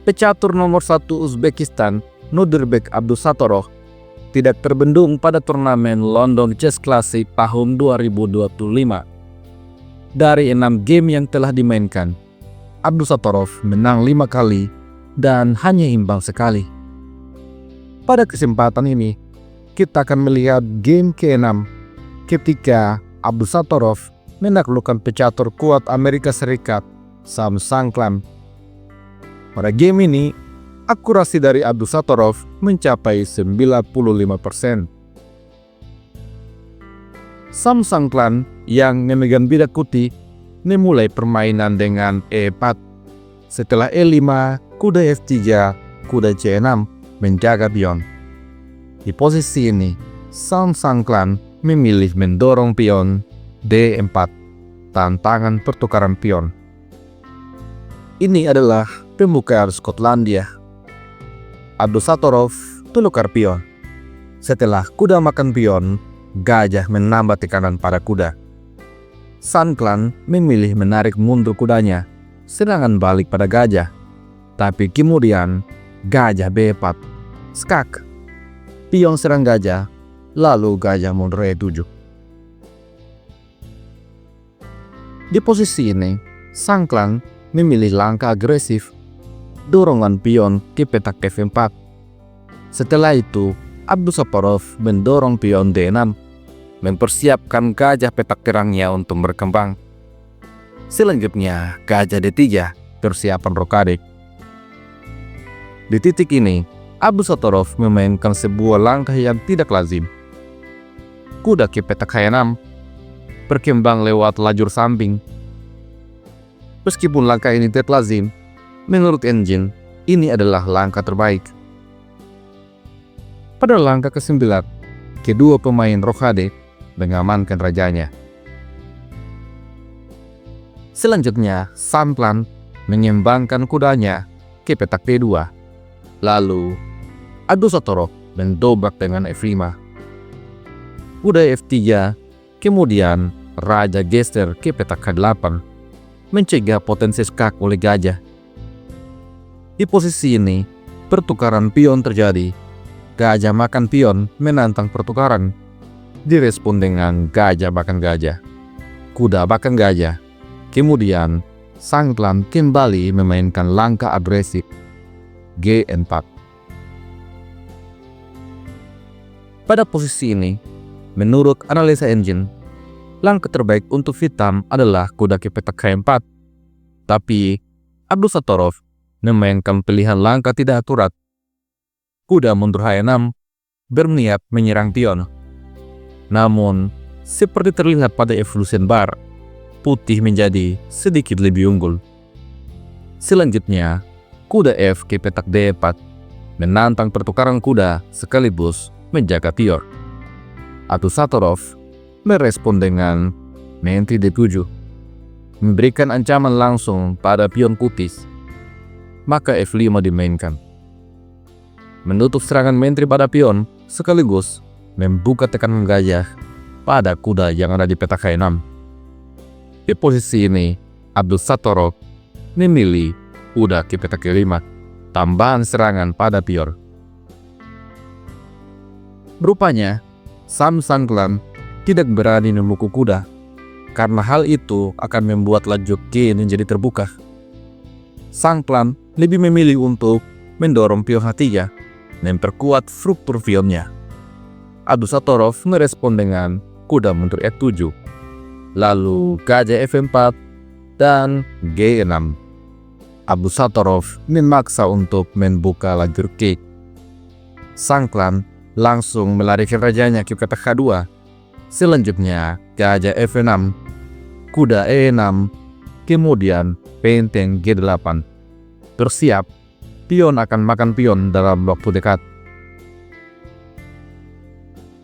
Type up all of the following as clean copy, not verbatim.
Pecatur nomor 1 Uzbekistan, Nurdirbek Abdusattorov, tidak terbendung pada turnamen London Chess Classic tahun 2025. Dari 6 game yang telah dimainkan, Abdusattorov menang 5 kali dan hanya imbang sekali. Pada kesempatan ini, kita akan melihat game ke-6 ketika Abdusattorov menaklukkan pecatur kuat Amerika Serikat, Sam Sangklam. Pada game ini, akurasi dari Abdusattorov mencapai 95%. Sam Sangklam yang memegang bidak putih memulai permainan dengan E4. Setelah E5, kuda F3, kuda C6 menjaga pion. Di posisi ini, Sam Sangklam memilih mendorong pion D4, tantangan pertukaran pion. Ini adalah pembukaan Skotlandia. Abdusattorov tukar pion. Setelah kuda makan pion, gajah menambah tekanan pada kuda. Sangklam memilih menarik mundur kudanya, serangan balik pada gajah. Tapi kemudian gajah B4, skak. Pion serang gajah, lalu gajah mundur E7. Di posisi ini, Sangklam memilih langkah agresif, dorongan pion ke petak F4. Setelah itu, Abdusattorov mendorong pion D6, mempersiapkan gajah petak terangnya untuk berkembang. Selanjutnya, gajah D3, persiapan rokade. Di titik ini, Abdusattorov memainkan sebuah langkah yang tidak lazim. Kuda ke petak H6, berkembang lewat lajur samping. Meskipun langkah ini tidak lazim, menurut engine, ini adalah langkah terbaik. Pada langkah ke-9, kedua pemain rokade mengamankan rajanya. Selanjutnya, Sangklam mengembangkan kudanya ke petak D2. Lalu, Abdusattorov mendobrak dengan F5. Kuda F3, kemudian raja geser ke petak H8, mencegah potensi skak oleh gajah. Di posisi ini, pertukaran pion terjadi. Gajah makan pion menantang pertukaran. Direspon dengan gajah makan gajah. Kuda makan gajah. Kemudian, Sangklam kembali memainkan langkah agresif, G4. Pada posisi ini, menurut analisa engine, langkah terbaik untuk hitam adalah kuda ke petak H4. Tapi, Abdusattorov memainkan pilihan langkah tidak akurat. Kuda mundur H6, berniat menyerang pion. Namun, seperti terlihat pada evolution bar, putih menjadi sedikit lebih unggul. Selanjutnya, kuda F ke petak D4, menantang pertukaran kuda sekaligus menjaga pion. Abdusattorov merespon dengan menteri D7, memberikan ancaman langsung pada pion putih. Maka F5 dimainkan, menutup serangan menteri pada pion sekaligus membuka tekanan gajah pada kuda yang ada di petak H6. Di posisi ini, Abdusattorov memilih kuda ke petak G5, tambahan serangan pada pion. Rupanya, Sam Sangklam tidak berani memukul kuda, karena hal itu akan membuat laju G menjadi terbuka. Sangklam lebih memilih untuk mendorong pion H3, memperkuat struktur pionnya. Abdusattorov merespon dengan kuda mundur F7, lalu gajah F4 dan G6. Abdusattorov memaksa untuk membuka lajur G. Sangklam langsung melarikan rajanya ke petak H2. Selanjutnya, gajah F6, kuda E6, kemudian benteng G8. Bersiap, pion akan makan pion dalam waktu dekat.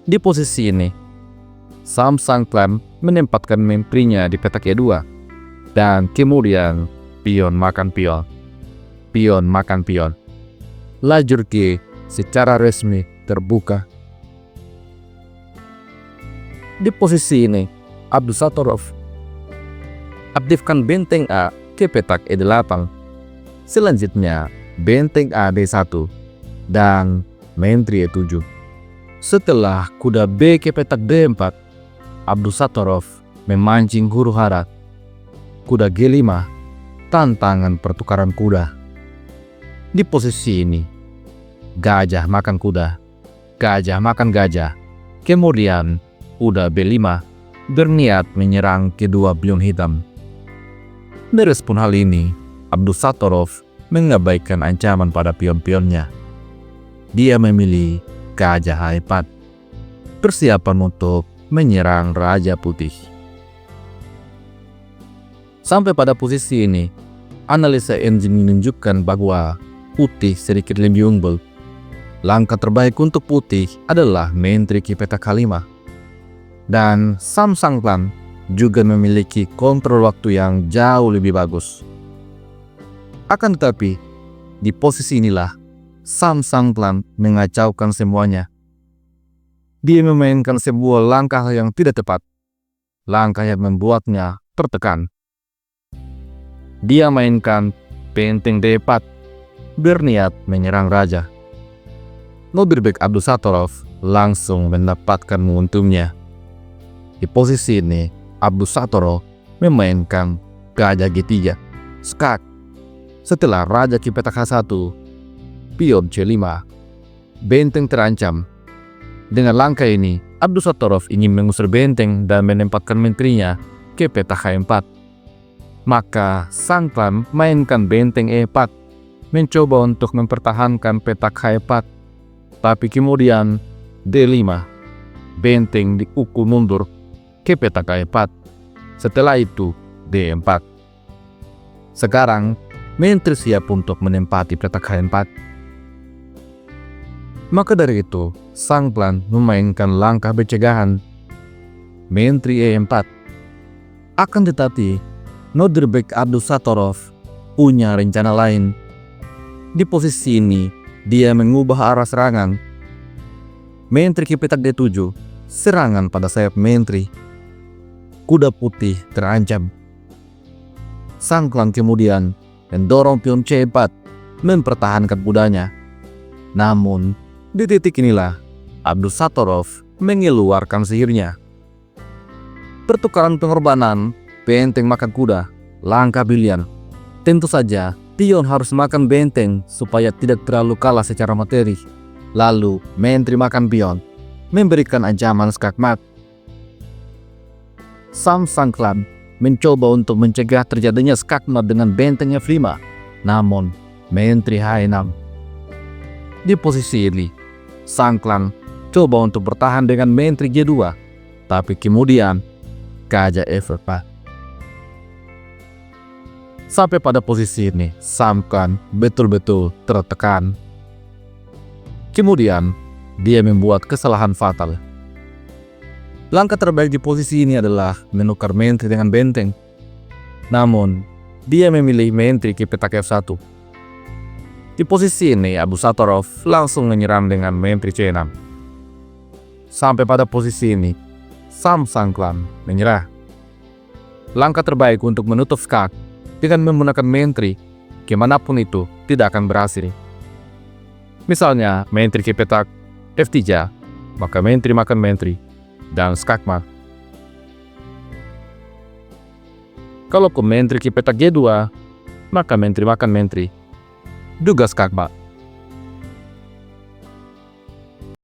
Di posisi ini, Sam Sangklam menempatkan menterinya di petak E2, dan kemudian pion makan pion. Pion makan pion. Lajur G secara resmi terbuka. Di posisi ini, Abdusattorov aktifkan benteng A ke petak E8. Selanjutnya, benteng A D1, dan menteri E7. Setelah kuda B ke petak D4, Abdusattorov memancing huru-hara. Kuda G5, tantangan pertukaran kuda. Di posisi ini, gajah makan kuda, gajah makan gajah. Kemudian, kuda B5 berniat menyerang kedua pion hitam. Merespon hal ini, Abdusattorov mengabaikan ancaman pada pion-pionnya. Dia memilih gajah H4, persiapan untuk menyerang Raja Putih. Sampai pada posisi ini, analisa engine menunjukkan bahwa Putih sedikit lebih unggul. Langkah terbaik untuk Putih adalah menteri ke petak K5. Dan Sam Sangklan juga memiliki kontrol waktu yang jauh lebih bagus. Akan tetapi, di posisi inilah Sam Sangklan mengacaukan semuanya. Dia memainkan sebuah langkah yang tidak tepat, langkah yang membuatnya tertekan. Dia mainkan benteng D4, berniat menyerang raja. Nobirbek Abdusattorov langsung mendapatkan momentumnya. Di posisi ini, Abdusattorov memainkan gajah G3, skak. Setelah raja ke petak H1, pion C5, benteng terancam. Dengan langkah ini, Abdusattorov ingin mengusir benteng dan menempatkan menterinya ke petak H4. Maka Sangklan mainkan benteng E4, mencoba untuk mempertahankan petak H4. Tapi kemudian D5, benteng diukur mundur ke petak H4. Setelah itu D4. Sekarang menteri siap untuk menempati petak H4. Maka dari itu, Sangklan memainkan langkah pencegahan, menteri E4. Akan tetapi, Nobirbek Abdusattorov punya rencana lain. Di posisi ini, dia mengubah arah serangan. Menteri ke petak D7, serangan pada sayap menteri. Kuda putih terancam. Sangklan kemudian mendorong pion C4, mempertahankan kudanya. Namun, di titik inilah Abdusattorov mengeluarkan sihirnya. Pertukaran pengorbanan, benteng makan kuda, langkah pilihan. Tentu saja, pion harus makan benteng supaya tidak terlalu kalah secara materi. Lalu, menteri makan pion, memberikan ancaman skakmat. Sam Sangklan mencoba untuk mencegah terjadinya skakmat dengan benteng F5. Namun, menteri H6. Di posisi ini, Sangklan coba untuk bertahan dengan menteri G2, tapi kemudian gajah F4. Sampai pada posisi ini, Sangklan betul-betul tertekan. Kemudian, dia membuat kesalahan fatal. Langkah terbaik di posisi ini adalah menukar menteri dengan benteng. Namun, dia memilih menteri ke petak F1. Di posisi ini, Abdusattorov langsung menyerang dengan menteri C6. Sampai pada posisi ini, Sam Sangklan menyerah. Langkah terbaik untuk menutup skak dengan menggunakan menteri, kemanapun itu tidak akan berhasil. Misalnya, menteri ke petak F3, maka menteri makan menteri, dan skakmat. Kalau ke menteri ke petak G2, maka menteri makan menteri, juga skakmat.